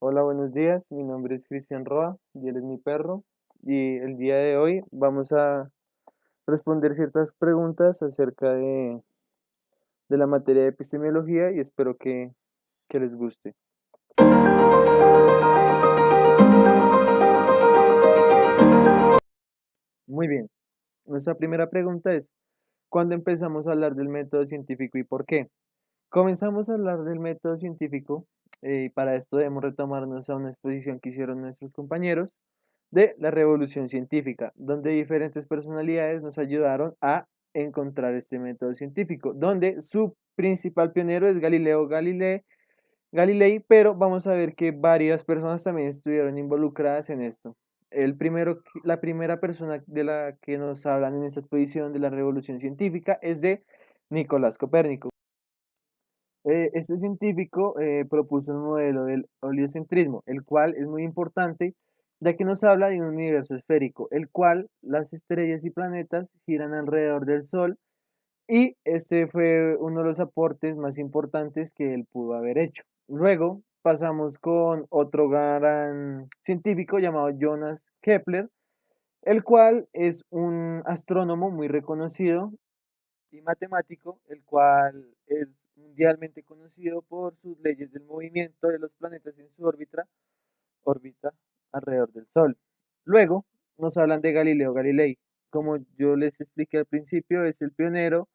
Hola, buenos días. Mi nombre es Cristian Roa y él es mi perro. Y el día de hoy vamos a responder ciertas preguntas acerca de la materia de epistemología y espero que les guste. Muy bien. Nuestra primera pregunta es, ¿cuándo empezamos a hablar del método científico y por qué? Comenzamos a hablar del método científico y para esto debemos retomarnos a una exposición que hicieron nuestros compañeros de la revolución científica, donde diferentes personalidades nos ayudaron a encontrar este método científico, donde su principal pionero es Galilei, pero vamos a ver que varias personas también estuvieron involucradas en esto. La primera persona de la que nos hablan en esta exposición de la revolución científica es de Nicolás Copérnico. Este científico propuso un modelo del heliocentrismo, el cual es muy importante, ya que nos habla de un universo esférico, el cual las estrellas y planetas giran alrededor del Sol, y este fue uno de los aportes más importantes que él pudo haber hecho. Luego pasamos con otro gran científico llamado Jonas Kepler, el cual es un astrónomo muy reconocido y matemático, el cual es mundialmente conocido por sus leyes del movimiento de los planetas en su órbita alrededor del Sol. Luego nos hablan de Galileo Galilei. Como yo les expliqué al principio, es el pionero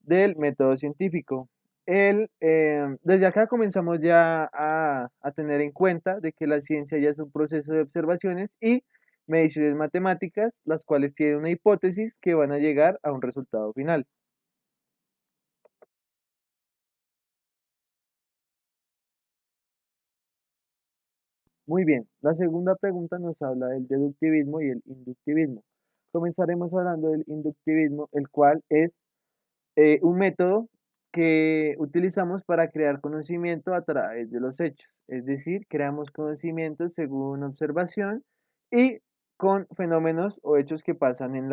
del método científico. Desde acá comenzamos ya a tener en cuenta de que la ciencia ya es un proceso de observaciones y mediciones matemáticas, las cuales tienen una hipótesis que van a llegar a un resultado final. Muy bien, la segunda pregunta nos habla del deductivismo y el inductivismo. Comenzaremos hablando del inductivismo, el cual es un método que utilizamos para crear conocimiento a través de los hechos. Es decir, creamos conocimiento según observación y con fenómenos o hechos que pasan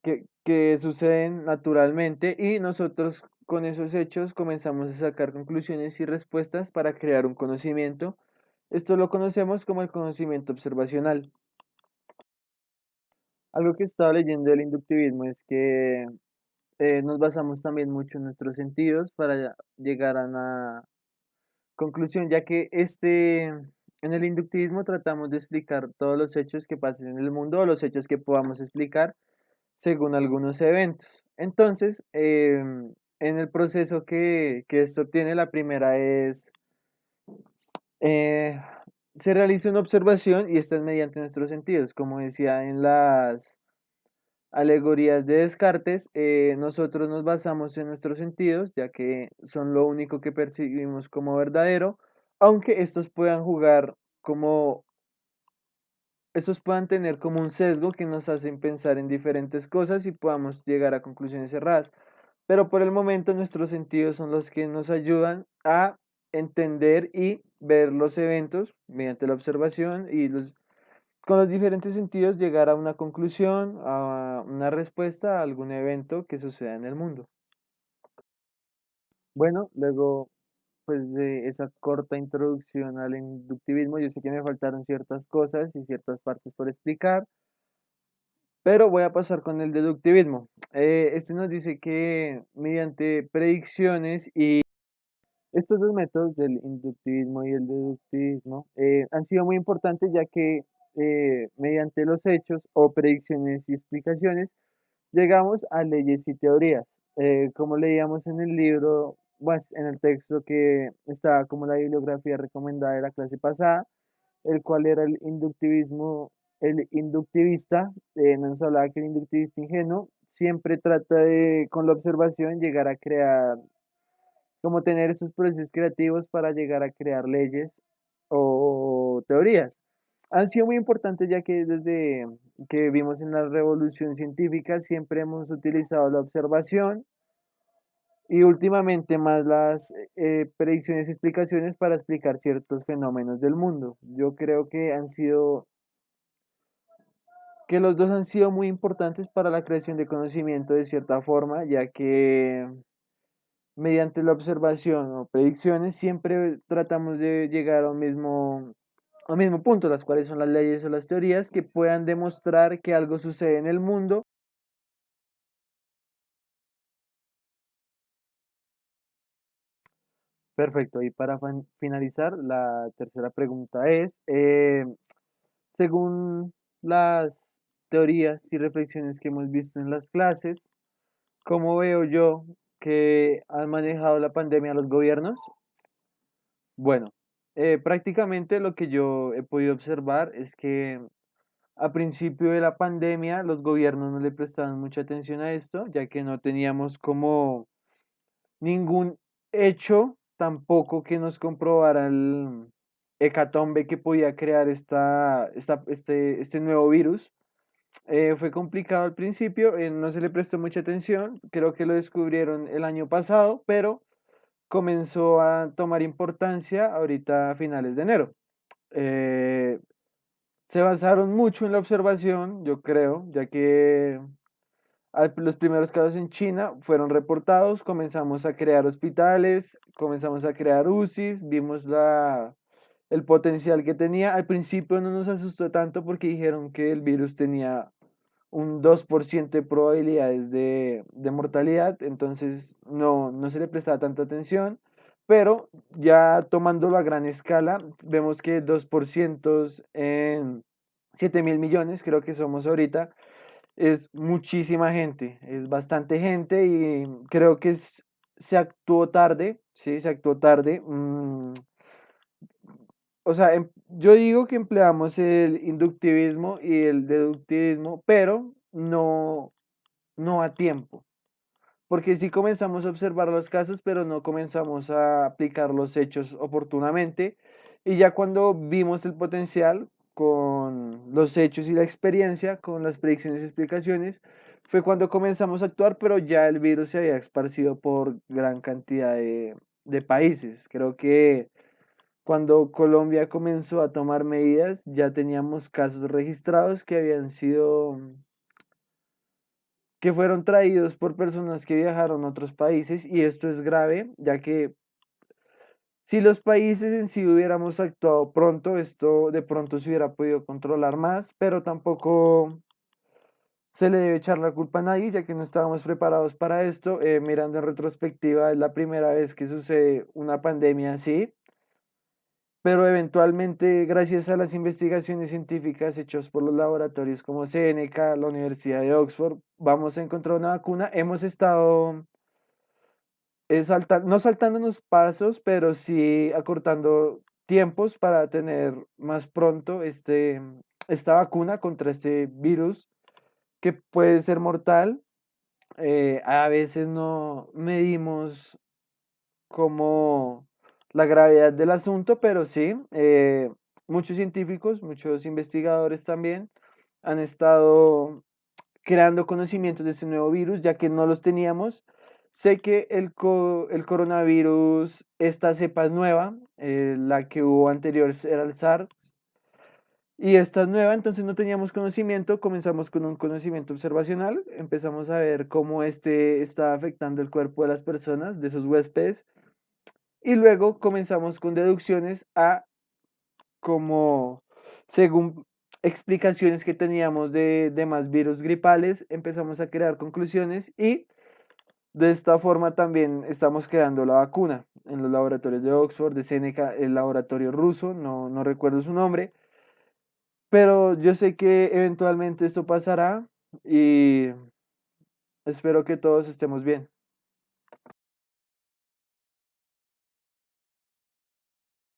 que suceden naturalmente, y nosotros con esos hechos comenzamos a sacar conclusiones y respuestas para crear un conocimiento. Esto lo conocemos como el conocimiento observacional. Algo que estaba leyendo del inductivismo es que nos basamos también mucho en nuestros sentidos para llegar a una conclusión, ya que en el inductivismo tratamos de explicar todos los hechos que pasen en el mundo o los hechos que podamos explicar según algunos eventos. Entonces, en el proceso que esto tiene, la primera es, eh, se realiza una observación y esta es mediante nuestros sentidos. Como decía en las alegorías de Descartes, nosotros nos basamos en nuestros sentidos, ya que son lo único que percibimos como verdadero, aunque como estos puedan tener como un sesgo que nos hacen pensar en diferentes cosas y podamos llegar a conclusiones erradas. Pero por el momento nuestros sentidos son los que nos ayudan a entender y ver los eventos mediante la observación y con los diferentes sentidos llegar a una conclusión, a una respuesta a algún evento que suceda en el mundo. Bueno, luego pues de esa corta introducción al inductivismo, yo sé que me faltaron ciertas cosas y ciertas partes por explicar, pero voy a pasar con el deductivismo. Este nos dice que mediante predicciones y estos dos métodos del inductivismo y el deductivismo han sido muy importantes, ya que mediante los hechos o predicciones y explicaciones llegamos a leyes y teorías. Como leíamos en el libro, pues, en el texto que estaba como la bibliografía recomendada de la clase pasada, el cual era el inductivismo, el inductivista, nos hablaba que el inductivista ingenuo siempre trata de, con la observación, llegar a crear, como tener esos procesos creativos para llegar a crear leyes o teorías. Han sido muy importantes, ya que desde que vimos en la revolución científica siempre hemos utilizado la observación y últimamente más las predicciones y explicaciones para explicar ciertos fenómenos del mundo. Yo creo que los dos han sido muy importantes para la creación de conocimiento de cierta forma, ya que mediante la observación o predicciones, siempre tratamos de llegar a un mismo punto, las cuales son las leyes o las teorías que puedan demostrar que algo sucede en el mundo. Perfecto, y para finalizar, la tercera pregunta es, según las teorías y reflexiones que hemos visto en las clases, ¿cómo veo yo que han manejado la pandemia los gobiernos? Bueno, prácticamente lo que yo he podido observar es que a principio de la pandemia los gobiernos no le prestaban mucha atención a esto, ya que no teníamos como ningún hecho tampoco que nos comprobara el hecatombe que podía crear este nuevo virus. Fue complicado al principio, no se le prestó mucha atención, creo que lo descubrieron el año pasado, pero comenzó a tomar importancia ahorita a finales de enero. Eh, Se basaron mucho en la observación, yo creo, ya que los primeros casos en China fueron reportados, comenzamos a crear hospitales, comenzamos a crear UCIs, vimos el potencial que tenía. Al principio no nos asustó tanto porque dijeron que el virus tenía un 2% de probabilidades de mortalidad, entonces no se le prestaba tanta atención, pero ya tomándolo a gran escala, vemos que 2% en 7.000 millones, creo que somos ahorita, es muchísima gente, es bastante gente y creo que se actuó tarde, sí, se actuó tarde. O sea, yo digo que empleamos el inductivismo y el deductivismo, pero no a tiempo. Porque sí comenzamos a observar los casos, pero no comenzamos a aplicar los hechos oportunamente. Y ya cuando vimos el potencial con los hechos y la experiencia, con las predicciones y explicaciones, fue cuando comenzamos a actuar, pero ya el virus se había esparcido por gran cantidad de países. Creo que cuando Colombia comenzó a tomar medidas, ya teníamos casos registrados que habían sido que fueron traídos por personas que viajaron a otros países y esto es grave, ya que si los países en sí hubiéramos actuado pronto, esto de pronto se hubiera podido controlar más, pero tampoco se le debe echar la culpa a nadie, ya que no estábamos preparados para esto. Mirando en retrospectiva, es la primera vez que sucede una pandemia así, pero eventualmente, gracias a las investigaciones científicas hechas por los laboratorios como CNK, la Universidad de Oxford, vamos a encontrar una vacuna. Hemos estado no saltándonos pasos, pero sí acortando tiempos para tener más pronto esta vacuna contra este virus que puede ser mortal. A veces no medimos como la gravedad del asunto, pero sí, muchos científicos, muchos investigadores también han estado creando conocimientos de este nuevo virus, ya que no los teníamos. Sé que el coronavirus, esta cepa es nueva, la que hubo anterior era el SARS, y esta es nueva, entonces no teníamos conocimiento, comenzamos con un conocimiento observacional, empezamos a ver cómo este está afectando el cuerpo de las personas, de sus huéspedes, y luego comenzamos con deducciones a como, según explicaciones que teníamos de demás virus gripales, empezamos a crear conclusiones y de esta forma también estamos creando la vacuna en los laboratorios de Oxford, de Seneca, el laboratorio ruso, no recuerdo su nombre, pero yo sé que eventualmente esto pasará y espero que todos estemos bien.